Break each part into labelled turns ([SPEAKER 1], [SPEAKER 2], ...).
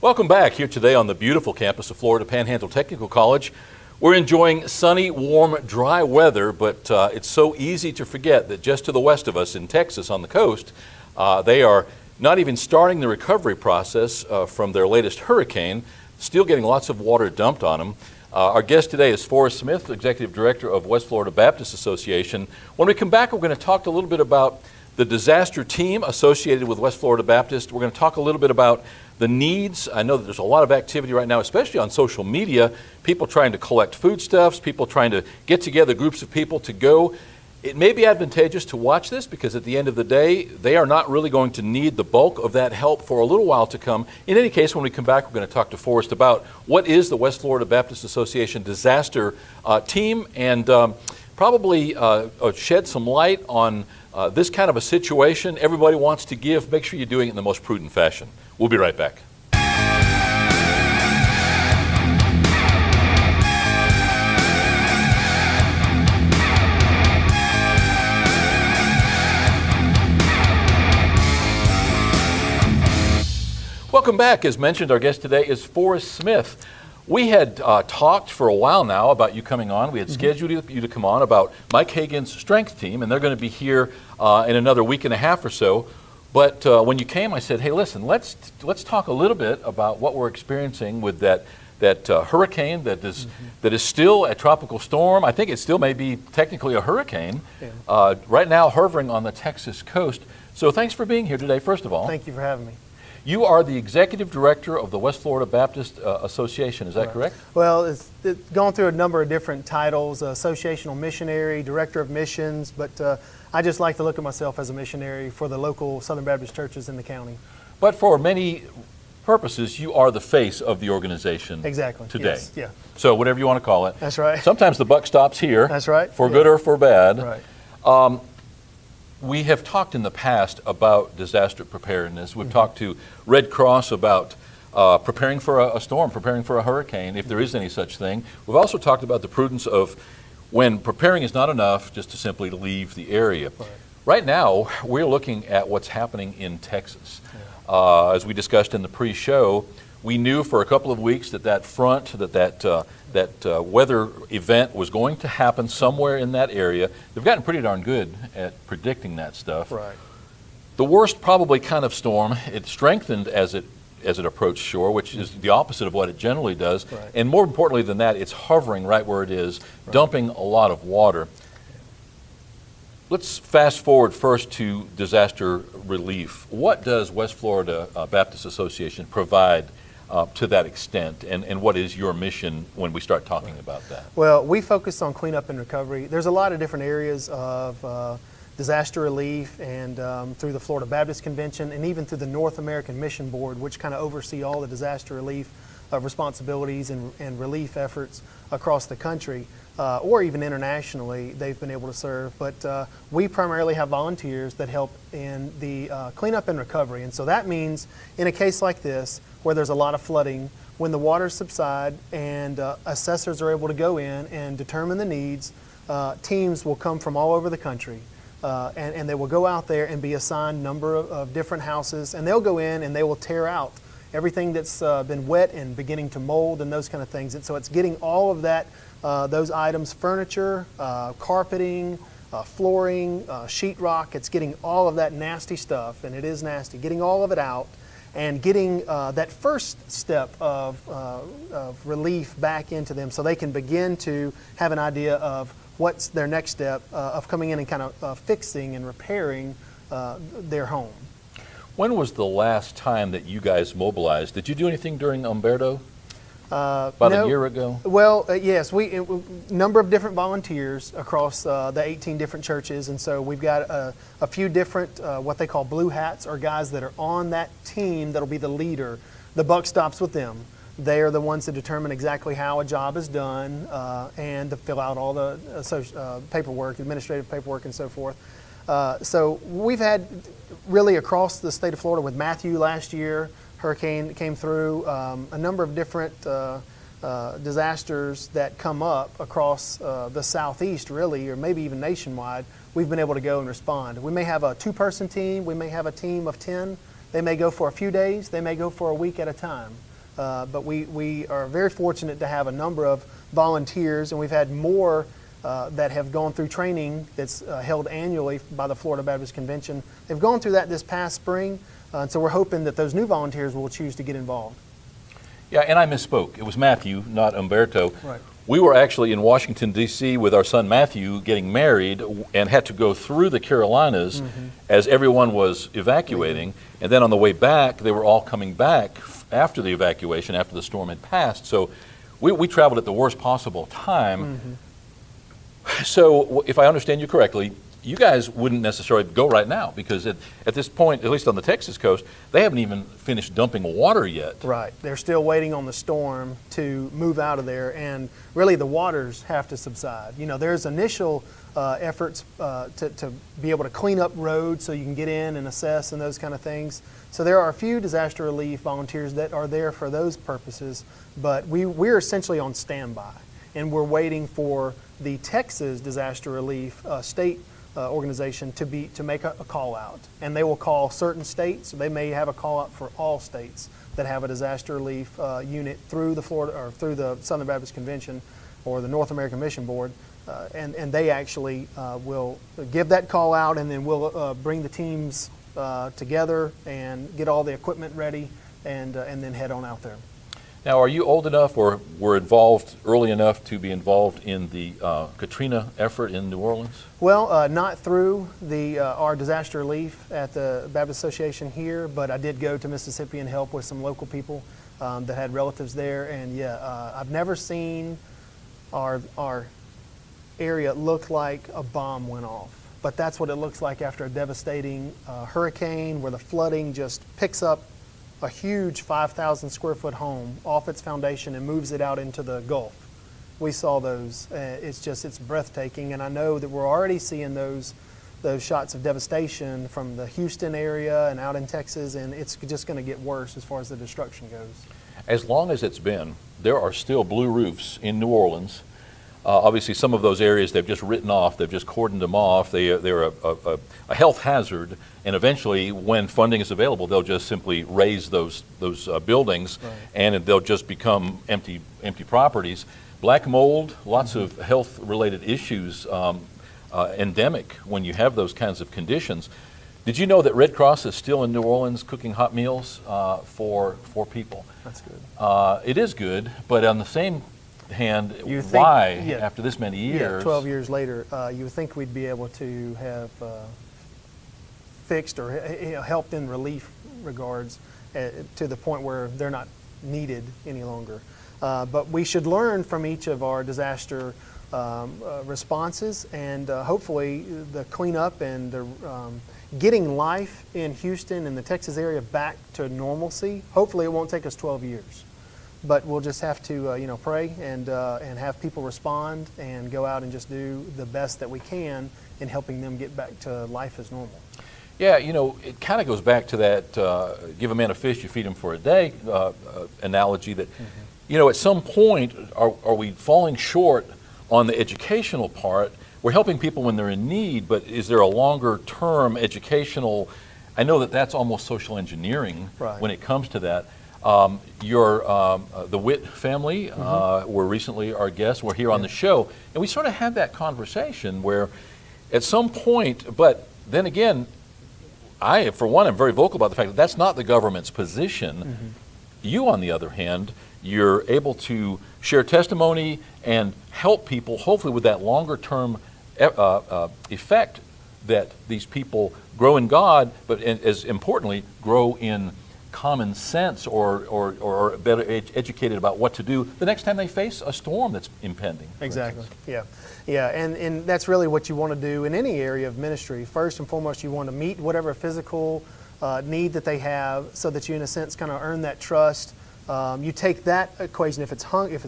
[SPEAKER 1] Welcome back here today on the beautiful campus of Florida Panhandle Technical College. We're enjoying sunny, warm, dry weather, but it's so easy to forget that just to the west of us in Texas on the coast, they are not even starting the recovery process from their latest hurricane, still getting lots of water dumped on them. Our guest today is Forrest Smith, Executive Director of West Florida Baptist Association. When we come back, we're going to talk a little bit about the disaster team associated with West Florida Baptist. We're going to talk a little bit about the needs. I know that there's a lot of activity right now, especially on social media, people trying to collect foodstuffs, people trying to get together groups of people to go. It may be advantageous to watch this because at the end of the day, they are not really going to need the bulk of that help for a little while to come. In any case, when we come back, we're going to talk to Forrest about what is the West Florida Baptist Association disaster team and probably shed some light on this kind of a situation. Everybody wants to give. Make sure you're doing it in the most prudent fashion. We'll be right back. Welcome back. As mentioned, our guest today is Forrest Smith. We had talked for a while now about you coming on. We had scheduled you to come on about Mike Hagan's strength team, and they're going to be here in another week and a half or so. But when you came, I said, hey, listen, let's talk a little bit about what we're experiencing with that hurricane that is still a tropical storm. I think it still may be technically a hurricane right now hovering on the Texas coast. So thanks for being here today, first of all.
[SPEAKER 2] Thank you for having me.
[SPEAKER 1] You are the Executive Director of the West Florida Baptist Association, is that correct?
[SPEAKER 2] Well, it's gone through a number of different titles, Associational Missionary, Director of Missions, but I just like to look at myself as a missionary for the local Southern Baptist churches in the county.
[SPEAKER 1] But for many purposes, you are the face of the organization today.
[SPEAKER 2] Yes. Yeah.
[SPEAKER 1] So whatever you want to call it.
[SPEAKER 2] That's right.
[SPEAKER 1] Sometimes the buck stops here.
[SPEAKER 2] That's right.
[SPEAKER 1] For good or for bad.
[SPEAKER 2] Right.
[SPEAKER 1] We have talked in the past about disaster preparedness. We've talked to Red Cross about preparing for a storm, preparing for a hurricane, if there is any such thing. We've also talked about the prudence of when preparing is not enough, just to simply leave the area. Right now, we're looking at what's happening in Texas. As we discussed in the pre-show, we knew for a couple of weeks that front, that weather event was going to happen somewhere in that area. They've gotten pretty darn good at predicting that stuff.
[SPEAKER 2] Right.
[SPEAKER 1] The worst probably kind of storm, it strengthened as it approached shore, which is the opposite of what it generally does.
[SPEAKER 2] Right.
[SPEAKER 1] And more importantly than that, it's hovering right where it is, dumping a lot of water. Let's fast forward first to disaster relief. What does West Florida Baptist Association provide to that extent, and what is your mission when we start talking about that?
[SPEAKER 2] Well, we focus on cleanup and recovery. There's a lot of different areas of disaster relief, and through the Florida Baptist Convention and even through the North American Mission Board, which kind of oversee all the disaster relief responsibilities and relief efforts across the country, or even internationally, they've been able to serve. But we primarily have volunteers that help in the cleanup and recovery. And so that means in a case like this, where there's a lot of flooding, when the waters subside and assessors are able to go in and determine the needs, teams will come from all over the country. And they will go out there and be assigned a number of different houses, and they'll go in and they will tear out everything that's been wet and beginning to mold and those kind of things. And so it's getting all of that, those items, furniture, carpeting, flooring, sheetrock, it's getting all of that nasty stuff, and it is nasty, getting all of it out and getting that first step of relief back into them so they can begin to have an idea of what's their next step of coming in and kind of fixing and repairing their home.
[SPEAKER 1] When was the last time that you guys mobilized? Did you do anything during Umberto? About a year ago?
[SPEAKER 2] Well, yes, a number of different volunteers across the 18 different churches, and so we've got a few different what they call blue hats, or guys that are on that team that'll be the leader. The buck stops with them. They are the ones that determine exactly how a job is done and to fill out all the paperwork, administrative paperwork, and so forth. So we've had really across the state of Florida with Matthew last year, hurricane came through, a number of different disasters that come up across the southeast really, or maybe even nationwide. We've been able to go and respond. We may have a 2-person team, we may have a team of 10. They may go for a few days, they may go for a week at a time. But we are very fortunate to have a number of volunteers, and we've had more that have gone through training that's held annually by the Florida Baptist Convention. They've gone through that this past spring, and so we're hoping that those new volunteers will choose to get involved.
[SPEAKER 1] Yeah, and I misspoke. It was Matthew, not Umberto.
[SPEAKER 2] Right.
[SPEAKER 1] We were actually in Washington, D.C. with our son Matthew getting married and had to go through the Carolinas as everyone was evacuating. And then on the way back, they were all coming back after the evacuation, after the storm had passed. So we traveled at the worst possible time. So if I understand you correctly, you guys wouldn't necessarily go right now because at this point, at least on the Texas coast, they haven't even finished dumping water yet.
[SPEAKER 2] Right. They're still waiting on the storm to move out of there, and really the waters have to subside. You know, there's initial efforts to be able to clean up roads so you can get in and assess and those kind of things. So there are a few disaster relief volunteers that are there for those purposes, but we're essentially on standby, and we're waiting for the Texas Disaster Relief state organization to make a call out, and they will call certain states. They may have a call out for all states that have a disaster relief unit through the Florida or through the Southern Baptist Convention or the North American Mission Board, and they actually will give that call out, and then we'll bring the teams together and get all the equipment ready, and then head on out there.
[SPEAKER 1] Now, are you old enough or were involved early enough to be involved in the Katrina effort in New Orleans?
[SPEAKER 2] Well, not through our disaster relief at the Baptist Association here, but I did go to Mississippi and help with some local people that had relatives there. And I've never seen our area look like a bomb went off. But that's what it looks like after a devastating hurricane, where the flooding just picks up a huge 5,000 square foot home off its foundation and moves it out into the Gulf. We saw those. It's breathtaking, and I know that we're already seeing those shots of devastation from the Houston area and out in Texas, and it's just going to get worse as far as the destruction goes. As
[SPEAKER 1] long as it's been, there are still blue roofs in New Orleans. Obviously, some of those areas they've just written off, they've just cordoned them off. They're a health hazard, and eventually, when funding is available, they'll just simply raise those buildings, right, and they'll just become empty properties. Black mold, lots of health-related issues, endemic when you have those kinds of conditions. Did you know that Red Cross is still in New Orleans cooking hot meals for people? That's good. It is good, but on the same hand, why, after this many years? 12 years later, you would think we'd be able to have fixed or helped in relief regards to the point where they're not needed any longer. But we should learn from each of our disaster responses, and hopefully the cleanup and the getting life in Houston and the Texas area back to normalcy. Hopefully it won't take us 12 years. But we'll just have to, pray and have people respond and go out and just do the best that we can in helping them get back to life as normal. Yeah, it kind of goes back to that give a man a fish, you feed him for a day analogy that, at some point, are we falling short on the educational part? We're helping people when they're in need, but is there a longer term educational, I know that that's almost social engineering, right, when it comes to that. The Witt family were recently our guests. We're here on the show, and we sort of had that conversation where at some point, but then again, I, for one, am very vocal about the fact that that's not the government's position. You, on the other hand, you're able to share testimony and help people, hopefully with that longer term effect that these people grow in God, but as importantly, grow in common sense or better educated about what to do the next time they face a storm that's impending. Exactly. Yeah, and that's really what you want to do in any area of ministry. First and foremost, you want to meet whatever physical need that they have, so that you, in a sense, kind of earn that trust. You take that equation, if it's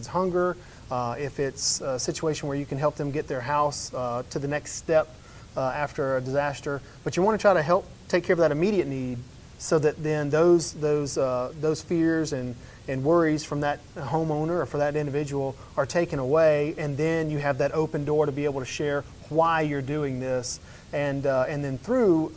[SPEAKER 1] hunger, if it's a situation where you can help them get their house to the next step after a disaster, but you want to try to help take care of that immediate need, so that then those fears and worries from that homeowner or for that individual are taken away, and then you have that open door to be able to share why you're doing this, and then through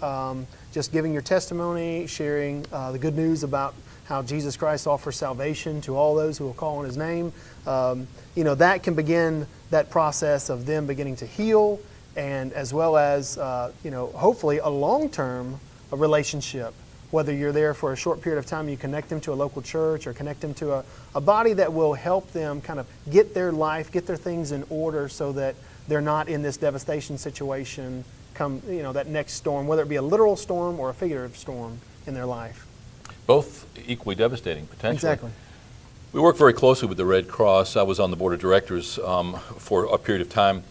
[SPEAKER 1] just giving your testimony, sharing the good news about
[SPEAKER 2] how Jesus Christ offers salvation to all those who will call on His name. That can begin that process of them beginning to heal, and as well as, hopefully a long-term relationship. Whether you're there for a short period of time, you connect them to a local church or connect them to a body that will help them kind of get their life, get their things in order so that they're not in this devastation situation come, that next storm, whether it be a literal storm or a figurative storm in their life.
[SPEAKER 1] Both equally devastating, potentially.
[SPEAKER 2] Exactly.
[SPEAKER 1] We work very closely with the Red Cross. I was on the board of directors for a period of time.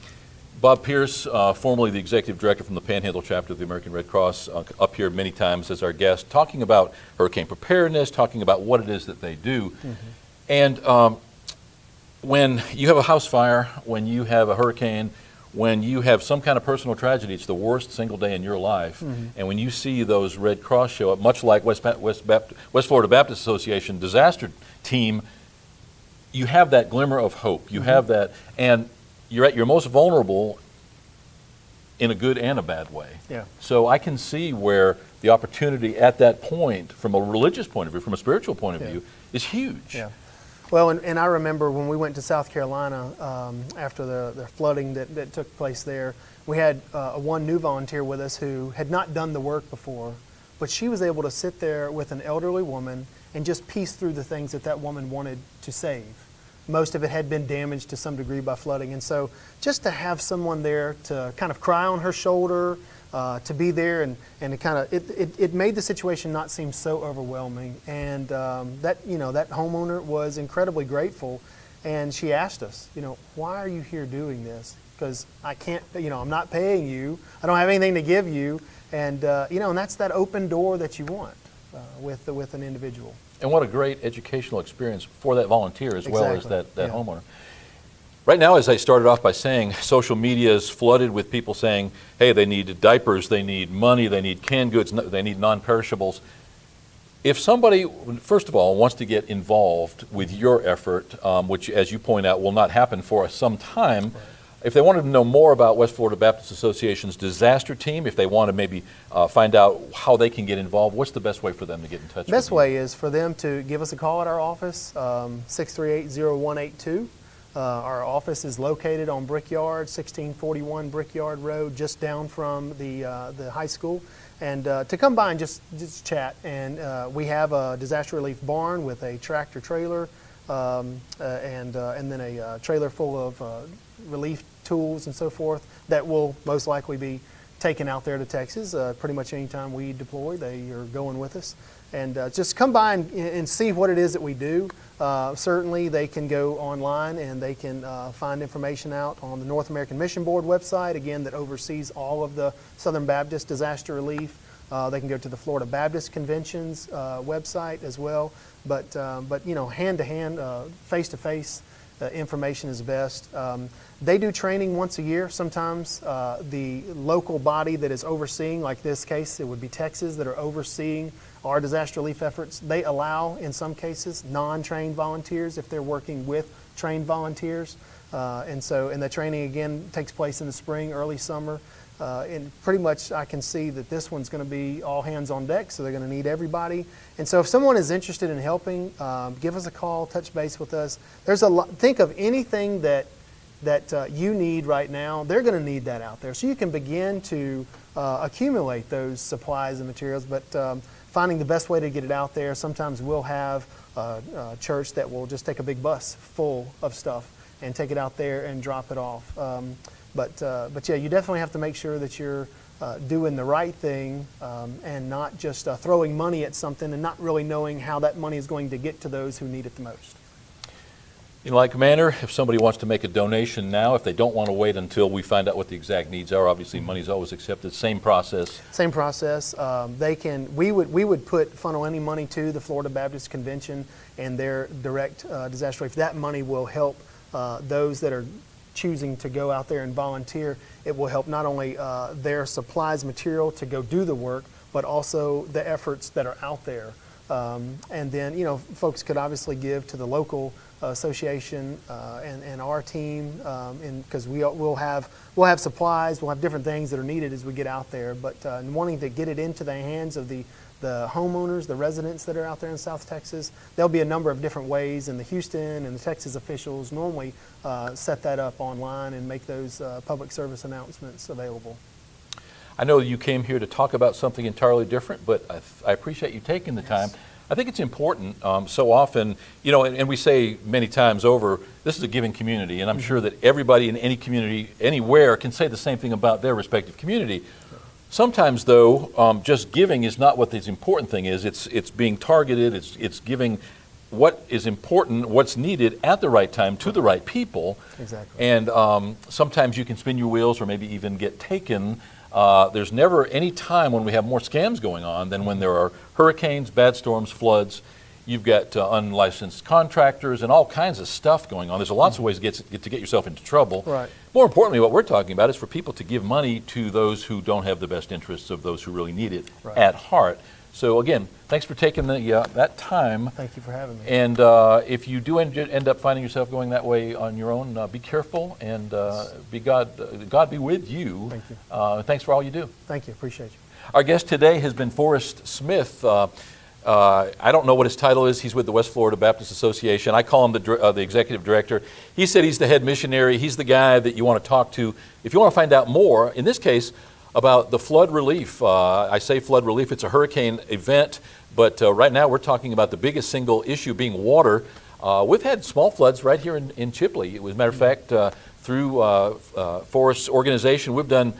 [SPEAKER 1] Bob Pierce, formerly the executive director from the Panhandle chapter of the American Red Cross, up here many times as our guest, talking about hurricane preparedness, talking about what it is that they do. Mm-hmm. And when you have a house fire, when you have a hurricane, when you have some kind of personal tragedy, it's the worst single day in your life. Mm-hmm. And when you see those Red Cross show up, much like West Florida Baptist Association disaster team, you have that glimmer of hope. You mm-hmm. have that, and you're at your most vulnerable in a good and a bad way.
[SPEAKER 2] Yeah.
[SPEAKER 1] So I can see where the opportunity at that point, from a religious point of view, from a spiritual point of view, is huge.
[SPEAKER 2] Yeah. Well, and I remember when we went to South Carolina after the flooding that took place there, we had one new volunteer with us who had not done the work before, but she was able to sit there with an elderly woman and just piece through the things that woman wanted to save. Most of it had been damaged to some degree by flooding. And so just to have someone there to kind of cry on her shoulder, to be there and to kind of, it made the situation not seem so overwhelming. And that homeowner was incredibly grateful. And she asked us, why are you here doing this? Because I can't, I'm not paying you. I don't have anything to give you. And, and that's that open door that you want with an individual.
[SPEAKER 1] And what a great educational experience for that volunteer as well as that
[SPEAKER 2] yeah.
[SPEAKER 1] homeowner. Right now, as I started off by saying, social media is flooded with people saying, hey, they need diapers, they need money, they need canned goods, they need non-perishables. If somebody, first of all, wants to get involved with your effort, which, as you point out, will not happen for some time, right. If they wanted to know more about West Florida Baptist Association's disaster team, if they want to maybe find out how they can get involved, what's the best way for them to get in touch with you?
[SPEAKER 2] Best way is for them to give us a call at our office, 638-0182. Our office is located on Brickyard, 1641 Brickyard Road, just down from the high school. And to come by and just chat. And we have a disaster relief barn with a tractor trailer and then a trailer full of relief tools and so forth that will most likely be taken out there to Texas. Pretty much anytime we deploy, they are going with us. And just come by and see what it is that we do. Certainly they can go online and they can find information out on the North American Mission Board website, again, that oversees all of the Southern Baptist disaster relief. They can go to the Florida Baptist Convention's website as well. But hand-to-hand, face-to-face information is best. They do training once a year. Sometimes the local body that is overseeing, like this case, it would be Texas, that are overseeing our disaster relief efforts. They allow, in some cases, non-trained volunteers if they're working with trained volunteers. And the training, again, takes place in the spring, early summer. And pretty much I can see that this one's going to be all hands on deck, so they're going to need everybody. And so if someone is interested in helping, give us a call, touch base with us. There's a lot. Think of anything that you need right now. They're going to need that out there. So you can begin to accumulate those supplies and materials, but finding the best way to get it out there. Sometimes we'll have a church that will just take a big bus full of stuff and take it out there and drop it off. But yeah, you definitely have to make sure that you're doing the right thing and not just throwing money at something and not really knowing how that money is going to get to those who need it the most.
[SPEAKER 1] Like Commander, if somebody wants to make a donation now, if they don't want to wait until we find out what the exact needs are, obviously money is always accepted. Same process.
[SPEAKER 2] Same process. We would funnel any money to the Florida Baptist Convention and their direct disaster relief. That money will help those that are choosing to go out there and volunteer. It will help not only their supplies, material to go do the work, but also the efforts that are out there. And then, folks could obviously give to the local association and our team, because we'll have supplies, we'll have different things that are needed as we get out there. But wanting to get it into the hands of the the homeowners, the residents that are out there in South Texas. There'll be a number of different ways, and the Houston and the Texas officials normally set that up online and make those public service announcements available.
[SPEAKER 1] I know you came here to talk about something entirely different, but I appreciate you taking the time. I think it's important. So often, you know, and we say many times over, this is a giving community, and I'm sure that everybody in any community, anywhere, can say the same thing about their respective community. Sometimes, though, just giving is not what the important thing is. It's being targeted. It's giving what is important, what's needed at the right time to the right people.
[SPEAKER 2] Exactly.
[SPEAKER 1] And sometimes you can spin your wheels or maybe even get taken. There's never any time when we have more scams going on than when there are hurricanes, bad storms, floods. You've got unlicensed contractors and all kinds of stuff going on. There's lots of ways to get yourself into trouble.
[SPEAKER 2] Right.
[SPEAKER 1] More importantly, what we're talking about is for people to give money to those who don't have the best interests of those who really need it at heart. So again, thanks for taking that time.
[SPEAKER 2] Thank you for having me.
[SPEAKER 1] And if you do end up finding yourself going that way on your own, be careful and God be with you.
[SPEAKER 2] Thank you.
[SPEAKER 1] Thanks for all you do.
[SPEAKER 2] Thank you. Appreciate you.
[SPEAKER 1] Our guest today has been Forrest Smith. I don't know what his title is. He's with the West Florida Baptist Association. I call him the executive director. He said he's the head missionary. He's the guy that you want to talk to if you want to find out more, in this case, about the flood relief. I say flood relief, it's a hurricane event, but right now we're talking about the biggest single issue being water. We've had small floods right here in Chipley. As a matter of fact, through Forrest's organization, we've done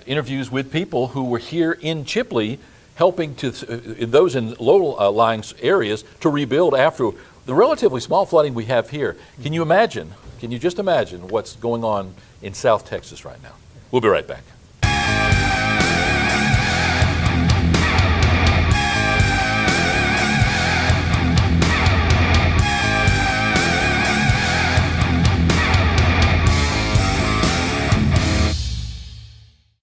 [SPEAKER 1] interviews with people who were here in Chipley helping those in low-lying areas to rebuild after the relatively small flooding we have here. Can you just imagine what's going on in South Texas right now? We'll be right back.